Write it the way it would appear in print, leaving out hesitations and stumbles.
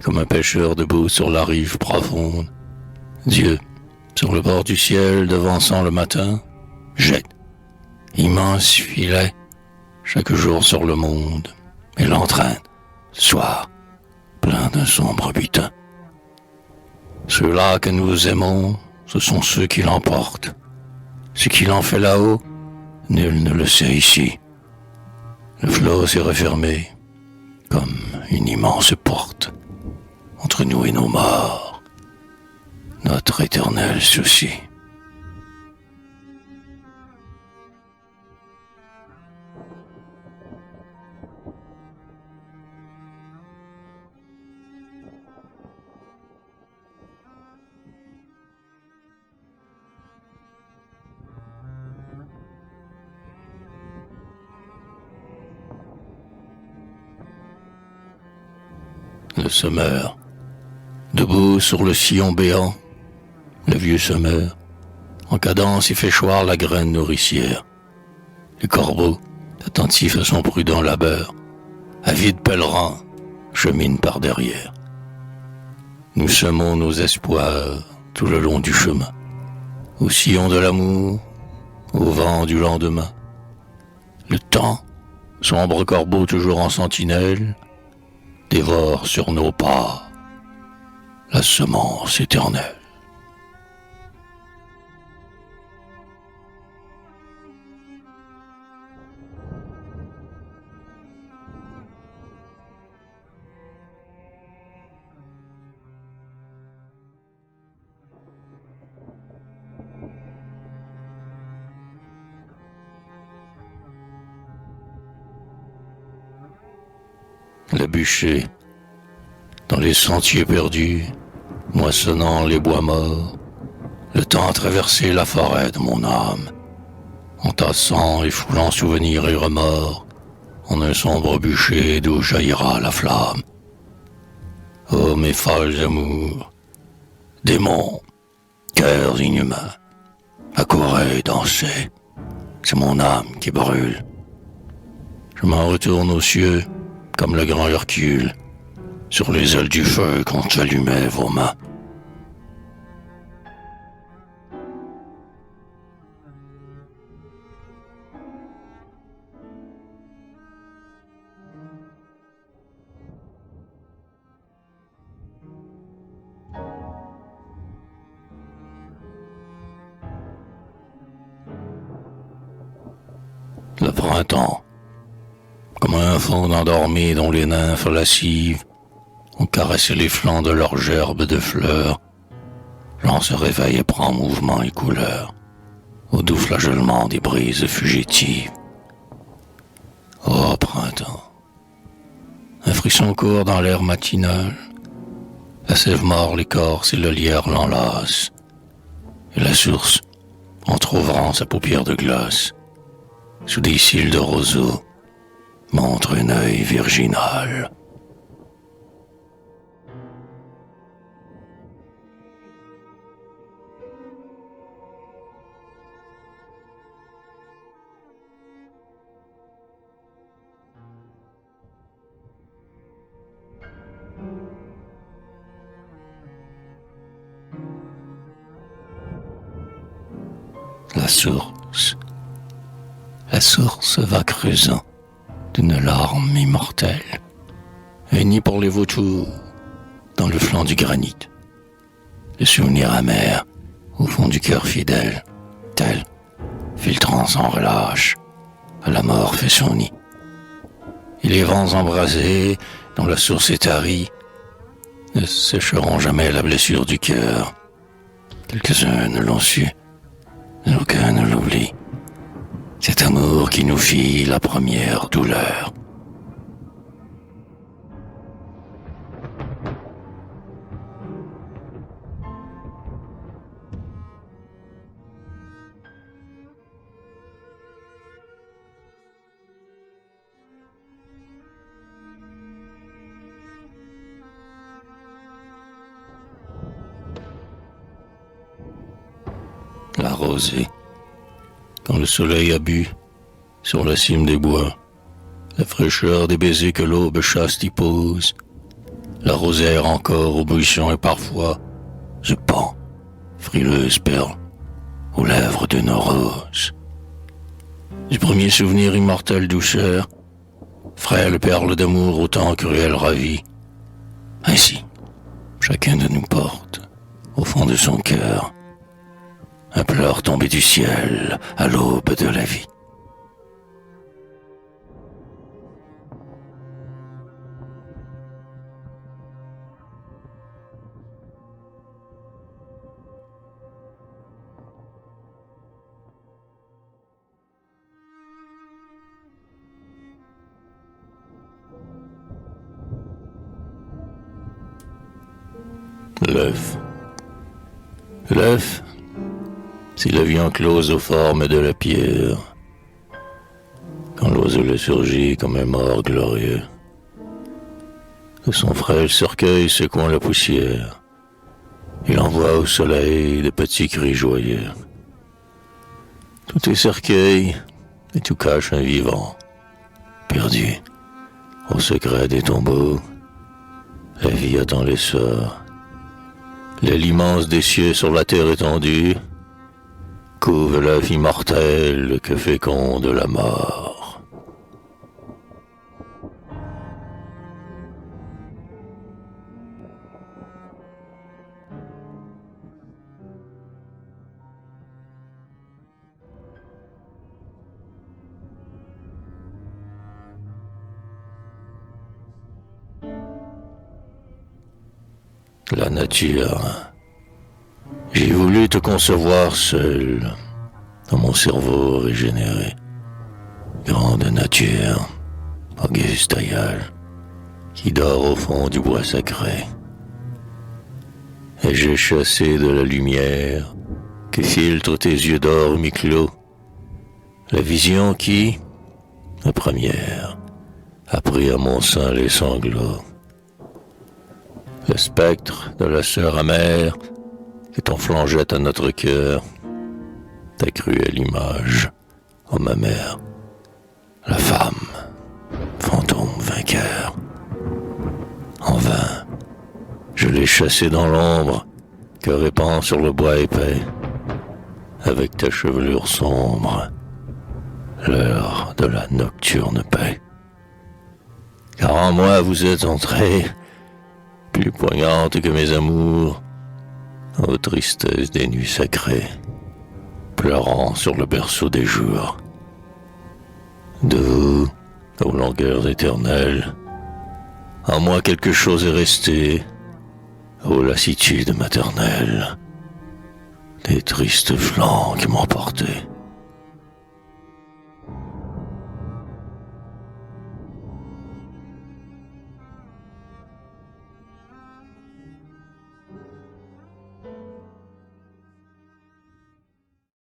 comme un pêcheur debout sur la rive profonde. Dieu, sur le bord du ciel, devançant le matin, jette immense filet chaque jour sur le monde et l'entraîne, le soir, plein d'un sombre butin. Ceux-là que nous aimons, ce sont ceux qui l'emportent. Ce qu'il en fait là-haut, nul ne le sait ici. Le flot s'est refermé comme une immense porte entre nous et nos morts, notre éternel souci. Le semeur, debout sur le sillon béant, le vieux semeur, en cadence y fait choir la graine nourricière. Le corbeau, attentif à son prudent labeur, avide pèlerin, chemine par derrière. Nous semons nos espoirs tout le long du chemin, au sillon de l'amour, au vent du lendemain. Le temps, sombre corbeau toujours en sentinelle, dévore sur nos pas la semence éternelle. Le bûcher, dans les sentiers perdus, moissonnant les bois morts, le temps a traversé la forêt de mon âme, entassant et foulant souvenirs et remords, en un sombre bûcher d'où jaillira la flamme. Oh mes folles amours, démons, cœurs inhumains, accourez, dansez, c'est mon âme qui brûle. Je m'en retourne aux cieux, comme le grand Hercule, sur les ailes du feu quand j'allumais vos mains. Le printemps, comme un faune endormi dont les nymphes lascives ont caressé les flancs de leurs gerbes de fleurs, l'on se réveille et prend mouvement et couleur au doux flageolement des brises fugitives. Oh printemps, un frisson court dans l'air matinal, la sève mord l'écorce et le lierre l'enlace, et la source, entr'ouvrant sa paupière de glace, sous des cils de roseau, montre un œil virginal. La source va creusant d'une larme immortelle, unie pour les vautours dans le flanc du granit. Le souvenir amer au fond du cœur fidèle, tel, filtrant sans relâche, à la mort fait son nid. Et les vents embrasés, dont la source est tarie, ne sécheront jamais la blessure du cœur. Quelques-uns ne l'ont su, mais aucun ne l'oublie. Cet amour qui nous fit la première douleur. La rosée, quand le soleil a bu sur la cime des bois, la fraîcheur des baisers que l'aube chaste y pose, la rosière encore au buisson et parfois je pends, frileuse perle, aux lèvres d'une rose. Du premier souvenir immortel douceur, frêle perle d'amour autant cruelle ravie. Ainsi, chacun de nous porte, au fond de son cœur, un pleur tombé du ciel à l'aube de la vie. L'œuf. L'œuf, c'est la vie enclose aux formes de la pierre, quand l'oiseau le surgit comme un mort glorieux. De son frêle cercueil secouant la poussière, il envoie au soleil de petits cris joyeux. Tout est cercueil et tout cache un vivant, perdu au secret des tombeaux. La vie attend l'essor. L'aile immense des cieux sur la terre étendue couve l'œuf immortel que féconde la mort. La nature. J'ai voulu te concevoir seul, dans mon cerveau régénéré. Grande nature, auguste aïeul, qui dort au fond du bois sacré. Et j'ai chassé de la lumière que filtrent tes yeux d'or mi-clos, la vision qui, la première, a pris à mon sein les sanglots. Le spectre de la sœur amère que ton flanc jette à notre cœur, ta cruelle image, ô ma mère, la femme, fantôme vainqueur. En vain, je l'ai chassé dans l'ombre que répand sur le bois épais, avec ta chevelure sombre, l'heure de la nocturne paix. Car en moi vous êtes entrés, plus poignante que mes amours, ô tristesse des nuits sacrées, pleurant sur le berceau des jours. De vous, aux longueurs éternelles, en moi quelque chose est resté, ô lassitude maternelle, des tristes flancs qui m'ont porté.